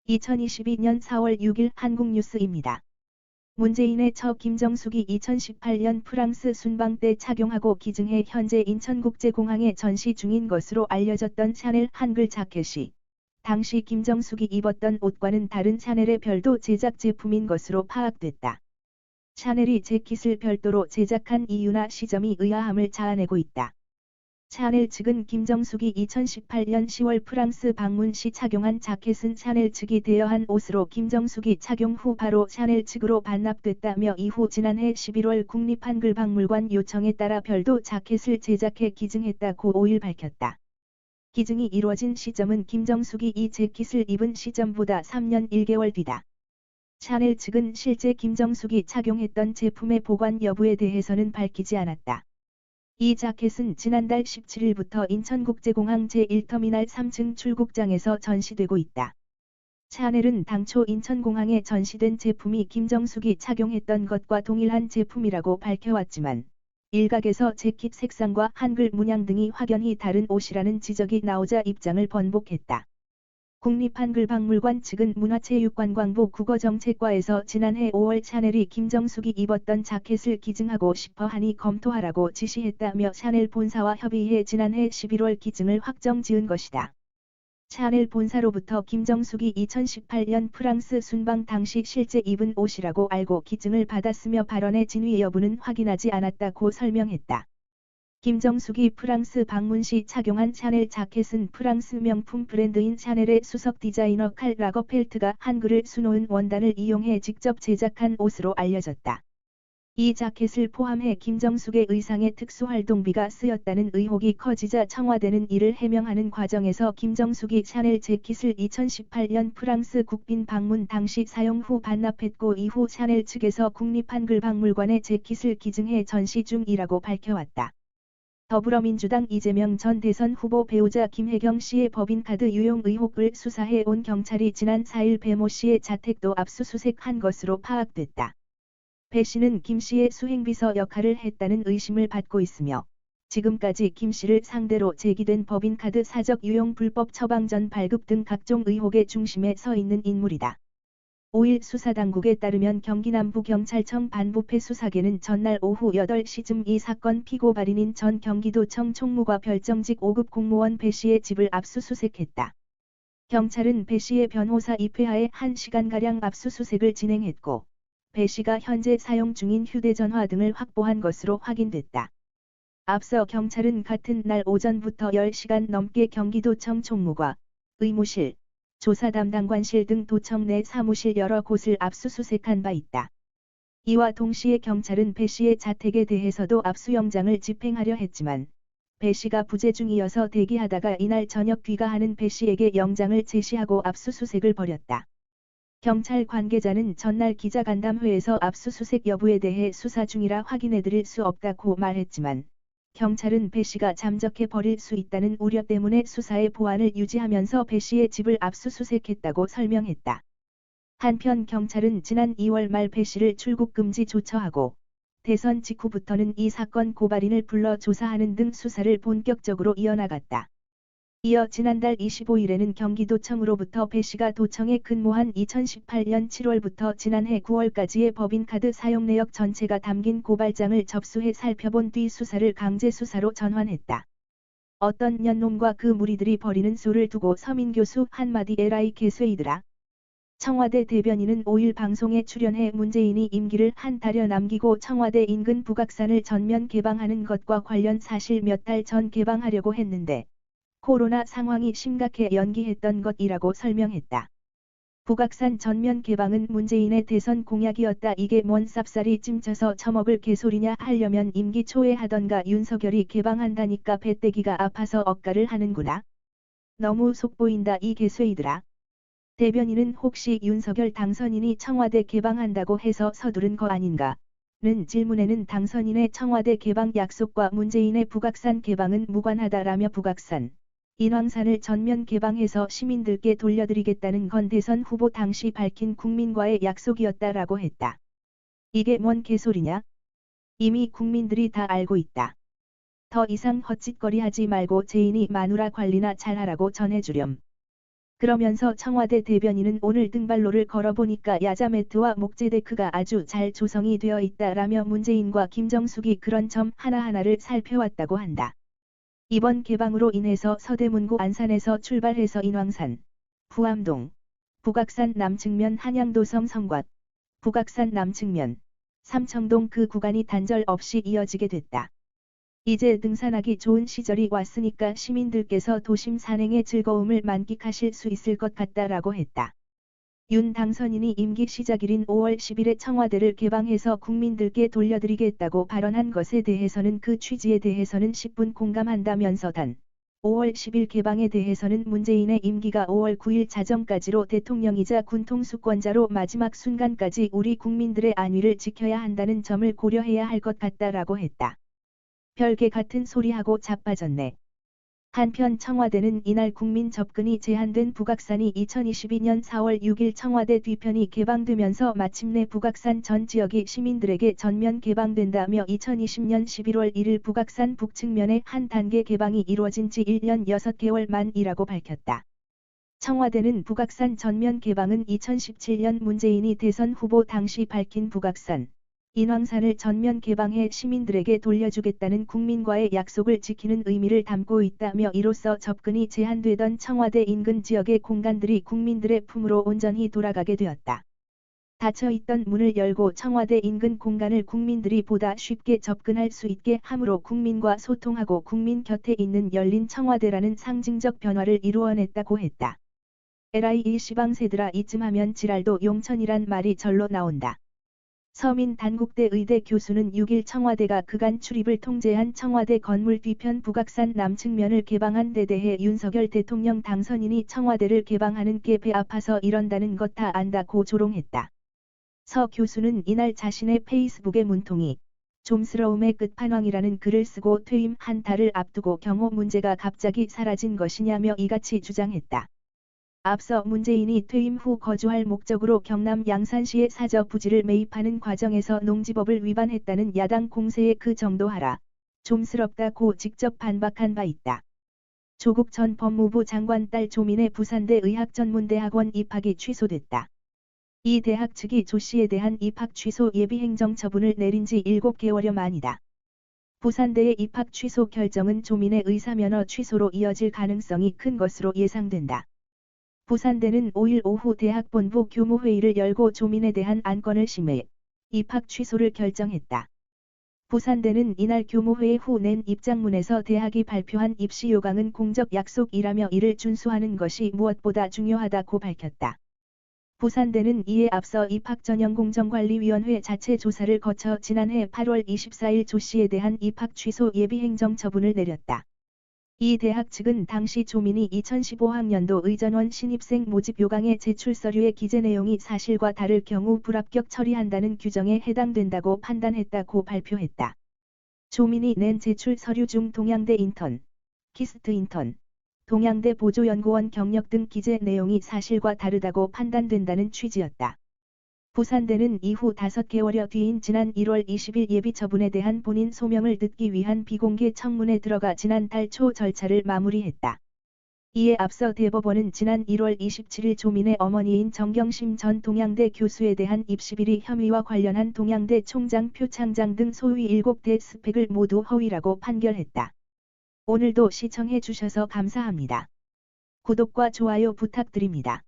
2022년 4월 6일 한국뉴스입니다. 문재인의 처 김정숙이 2018년 프랑스 순방 때 착용하고 기증해 현재 인천국제공항에 전시 중인 것으로 알려졌던 샤넬 한글 자켓이 당시 김정숙이 입었던 옷과는 다른 샤넬의 별도 제작 제품인 것으로 파악됐다. 샤넬이 재킷을 별도로 제작한 이유나 시점이 의아함을 자아내고 있다. 샤넬 측은 김정숙이 2018년 10월 프랑스 방문 시 착용한 자켓은 샤넬 측이 대여한 옷으로 김정숙이 착용 후 바로 샤넬 측으로 반납됐다며 이후 지난해 11월 국립한글박물관 요청에 따라 별도 자켓을 제작해 기증했다고 5일 밝혔다. 기증이 이루어진 시점은 김정숙이 이 재킷을 입은 시점보다 3년 1개월 뒤다. 샤넬 측은 실제 김정숙이 착용했던 제품의 보관 여부에 대해서는 밝히지 않았다. 이 자켓은 지난달 17일부터 인천국제공항 제1터미널 3층 출국장에서 전시되고 있다. 샤넬은 당초 인천공항에 전시된 제품이 김정숙이 착용했던 것과 동일한 제품이라고 밝혀왔지만 일각에서 재킷 색상과 한글 문양 등이 확연히 다른 옷이라는 지적이 나오자 입장을 번복했다. 국립한글박물관 측은 문화체육관광부 국어정책과에서 지난해 5월 샤넬이 김정숙이 입었던 자켓을 기증하고 싶어 하니 검토하라고 지시했다며 샤넬 본사와 협의해 지난해 11월 기증을 확정 지은 것이다. 샤넬 본사로부터 김정숙이 2018년 프랑스 순방 당시 실제 입은 옷이라고 알고 기증을 받았으며 발언의 진위 여부는 확인하지 않았다고 설명했다. 김정숙이 프랑스 방문 시 착용한 샤넬 자켓은 프랑스 명품 브랜드인 샤넬의 수석 디자이너 칼 라거펠트가 한글을 수놓은 원단을 이용해 직접 제작한 옷으로 알려졌다. 이 자켓을 포함해 김정숙의 의상에 특수활동비가 쓰였다는 의혹이 커지자 청와대는 이를 해명하는 과정에서 김정숙이 샤넬 재킷을 2018년 프랑스 국빈 방문 당시 사용 후 반납했고 이후 샤넬 측에서 국립한글박물관에 재킷을 기증해 전시 중이라고 밝혀왔다. 더불어민주당 이재명 전 대선 후보 배우자 김혜경 씨의 법인카드 유용 의혹을 수사해 온 경찰이 지난 4일 배 모 씨의 자택도 압수수색한 것으로 파악됐다. 배 씨는 김 씨의 수행비서 역할을 했다는 의심을 받고 있으며 지금까지 김 씨를 상대로 제기된 법인카드 사적 유용 불법 처방 전 발급 등 각종 의혹의 중심에 서 있는 인물이다. 5일 수사당국에 따르면 경기남부경찰청 반부패 수사계는 전날 오후 8시쯤 이 사건 피고 발인인 전 경기도청 총무과 별정직 5급 공무원 배 씨의 집을 압수수색했다. 경찰은 배 씨의 변호사 입회하에 1시간가량 압수수색을 진행했고 배 씨가 현재 사용 중인 휴대전화 등을 확보한 것으로 확인됐다. 앞서 경찰은 같은 날 오전부터 10시간 넘게 경기도청 총무과 의무실, 조사 담당관실 등 도청 내 사무실 여러 곳을 압수수색한 바 있다. 이와 동시에 경찰은 배 씨의 자택에 대해서도 압수영장을 집행하려 했지만 배 씨가 부재 중이어서 대기하다가 이날 저녁 귀가하는 배 씨에게 영장을 제시하고 압수수색을 벌였다. 경찰 관계자는 전날 기자간담회에서 압수수색 여부에 대해 수사 중이라 확인해드릴 수 없다고 말했지만 경찰은 배 씨가 잠적해 버릴 수 있다는 우려 때문에 수사의 보안을 유지하면서 배 씨의 집을 압수수색했다고 설명했다. 한편 경찰은 지난 2월 말 배 씨를 출국 금지 조처하고 대선 직후부터는 이 사건 고발인을 불러 조사하는 등 수사를 본격적으로 이어나갔다. 이어 지난달 25일에는 경기도청으로부터 배 씨가 도청에 근무한 2018년 7월부터 지난해 9월까지의 법인카드 사용 내역 전체가 담긴 고발장을 접수해 살펴본 뒤 수사를 강제 수사로 전환했다. 어떤 년놈과 그 무리들이 벌이는 소를 두고 서민 교수 한마디 에라이 개쇠이들아. 청와대 대변인은 5일 방송에 출연해 문재인이 임기를 한 달여 남기고 청와대 인근 북악산을 전면 개방하는 것과 관련 사실 몇 달 전 개방하려고 했는데 코로나 상황이 심각해 연기했던 것이라고 설명했다. 북악산 전면 개방은 문재인의 대선 공약이었다. 이게 뭔 쌉싸리 찜쳐서 처먹을 개소리냐 하려면 임기 초에 하던가 윤석열이 개방한다니까 배때기가 아파서 억가를 하는구나. 너무 속보인다 이 개쇠이들아. 대변인은 혹시 윤석열 당선인이 청와대 개방한다고 해서 서두른 거 아닌가? 는 질문에는 당선인의 청와대 개방 약속과 문재인의 북악산 개방은 무관하다라며 북악산, 인왕산을 전면 개방해서 시민들께 돌려드리겠다는 건 대선 후보 당시 밝힌 국민과의 약속이었다라고 했다. 이게 뭔 개소리냐? 이미 국민들이 다 알고 있다. 더 이상 헛짓거리 하지 말고 재인이 마누라 관리나 잘하라고 전해주렴. 그러면서 청와대 대변인은 오늘 등반로를 걸어보니까 야자 매트와 목재 데크가 아주 잘 조성이 되어 있다라며 문재인과 김정숙이 그런 점 하나하나를 살펴왔다고 한다. 이번 개방으로 인해서 서대문구 안산에서 출발해서 인왕산, 부암동, 북악산 남측면 한양도성 성곽, 북악산 남측면, 삼청동 그 구간이 단절 없이 이어지게 됐다. 이제 등산하기 좋은 시절이 왔으니까 시민들께서 도심 산행의 즐거움을 만끽하실 수 있을 것 같다라고 했다. 윤 당선인이 임기 시작일인 5월 10일에 청와대를 개방해서 국민들께 돌려드리겠다고 발언한 것에 대해서는 그 취지에 대해서는 10분 공감한다면서 단 5월 10일 개방에 대해서는 문재인의 임기가 5월 9일 자정까지로 대통령이자 군통수권자로 마지막 순간까지 우리 국민들의 안위를 지켜야 한다는 점을 고려해야 할 것 같다라고 했다. 별개 같은 소리하고 자빠졌네. 한편 청와대는 이날 국민 접근이 제한된 북악산이 2022년 4월 6일 청와대 뒤편이 개방되면서 마침내 북악산 전 지역이 시민들에게 전면 개방된다며 2020년 11월 1일 북악산 북측면의 한 단계 개방이 이루어진 지 1년 6개월 만이라고 밝혔다. 청와대는 북악산 전면 개방은 2017년 문재인이 대선 후보 당시 밝힌 북악산, 인왕산을 전면 개방해 시민들에게 돌려주겠다는 국민과의 약속을 지키는 의미를 담고 있다며 이로써 접근이 제한되던 청와대 인근 지역의 공간들이 국민들의 품으로 온전히 돌아가게 되었다. 닫혀있던 문을 열고 청와대 인근 공간을 국민들이 보다 쉽게 접근할 수 있게 함으로 국민과 소통하고 국민 곁에 있는 열린 청와대라는 상징적 변화를 이루어냈다고 했다. 에라이 이 시방새들아 이쯤 하면 지랄도 용천이란 말이 절로 나온다. 서민 단국대 의대 교수는 6일 청와대가 그간 출입을 통제한 청와대 건물 뒤편 북악산 남측면을 개방한 데 대해 윤석열 대통령 당선인이 청와대를 개방하는 게 배 아파서 이런다는 것 다 안다고 조롱했다. 서 교수는 이날 자신의 페이스북에 문통이 좀스러움의 끝판왕이라는 글을 쓰고 퇴임 한 달을 앞두고 경호 문제가 갑자기 사라진 것이냐며 이같이 주장했다. 앞서 문재인이 퇴임 후 거주할 목적으로 경남 양산시의 사저 부지를 매입하는 과정에서 농지법을 위반했다는 야당 공세에 그 정도 하라. 좀스럽다고 직접 반박한 바 있다. 조국 전 법무부 장관 딸 조민의 부산대 의학전문대학원 입학이 취소됐다. 이 대학 측이 조 씨에 대한 입학 취소 예비 행정처분을 내린 지 7개월여 만이다. 부산대의 입학 취소 결정은 조민의 의사면허 취소로 이어질 가능성이 큰 것으로 예상된다. 부산대는 5일 오후 대학본부 교무회의를 열고 조민에 대한 안건을 심해 입학 취소를 결정했다. 부산대는 이날 교무회의 후 낸 입장문에서 대학이 발표한 입시 요강은 공적 약속이라며 이를 준수하는 것이 무엇보다 중요하다고 밝혔다. 부산대는 이에 앞서 입학전형공정관리위원회 자체 조사를 거쳐 지난해 8월 24일 조 씨에 대한 입학 취소 예비 행정처분을 내렸다. 이 대학 측은 당시 조민이 2015학년도 의전원 신입생 모집 요강의 제출 서류의 기재 내용이 사실과 다를 경우 불합격 처리한다는 규정에 해당된다고 판단했다고 발표했다. 조민이 낸 제출 서류 중 동양대 인턴, 키스트 인턴, 동양대 보조연구원 경력 등 기재 내용이 사실과 다르다고 판단된다는 취지였다. 부산대는 이후 5개월여 뒤인 지난 1월 20일 예비 처분에 대한 본인 소명을 듣기 위한 비공개 청문에 들어가 지난달 초 절차를 마무리했다. 이에 앞서 대법원은 지난 1월 27일 조민의 어머니인 정경심 전 동양대 교수에 대한 입시비리 혐의와 관련한 동양대 총장 표창장 등 소위 7대 스펙을 모두 허위라고 판결했다. 오늘도 시청해 주셔서 감사합니다. 구독과 좋아요 부탁드립니다.